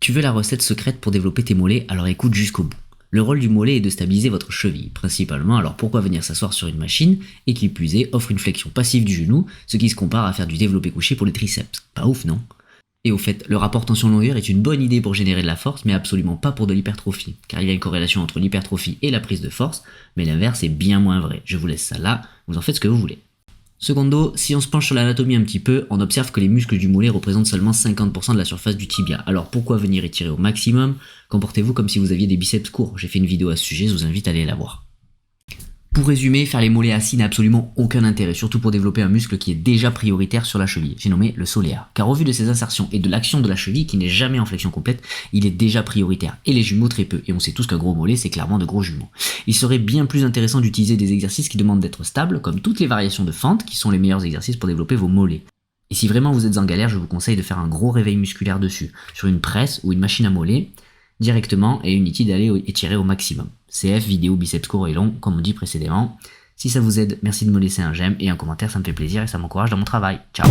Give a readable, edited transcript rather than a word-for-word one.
Tu veux la recette secrète pour développer tes mollets, alors écoute jusqu'au bout. Le rôle du mollet est de stabiliser votre cheville, principalement, alors pourquoi venir s'asseoir sur une machine et qui plus est offre une flexion passive du genou, ce qui se compare à faire du développé couché pour les triceps. Pas ouf, non? Et au fait, le rapport tension-longueur est une bonne idée pour générer de la force, mais absolument pas pour de l'hypertrophie, car il y a une corrélation entre l'hypertrophie et la prise de force, mais l'inverse est bien moins vrai. Je vous laisse ça là, vous en faites ce que vous voulez. Secondo, si on se penche sur l'anatomie un petit peu, on observe que les muscles du mollet représentent seulement 50% de la surface du tibia. Alors pourquoi venir étirer au maximum? Comportez-vous comme si vous aviez des biceps courts. J'ai fait une vidéo à ce sujet, je vous invite à aller la voir. Pour résumer, faire les mollets assis n'a absolument aucun intérêt, surtout pour développer un muscle qui est déjà prioritaire sur la cheville. J'ai nommé le soléa. Car au vu de ses insertions et de l'action de la cheville qui n'est jamais en flexion complète, il est déjà prioritaire. Et les jumeaux très peu. Et on sait tous qu'un gros mollet, c'est clairement de gros jumeaux. Il serait bien plus intéressant d'utiliser des exercices qui demandent d'être stables, comme toutes les variations de fente, qui sont les meilleurs exercices pour développer vos mollets. Et si vraiment vous êtes en galère, je vous conseille de faire un gros réveil musculaire dessus, sur une presse ou une machine à mollets, directement, et inutile d'aller étirer au maximum. CF, vidéo, biceps court et long, comme on dit précédemment. Si ça vous aide, merci de me laisser un j'aime et un commentaire, ça me fait plaisir et ça m'encourage dans mon travail. Ciao!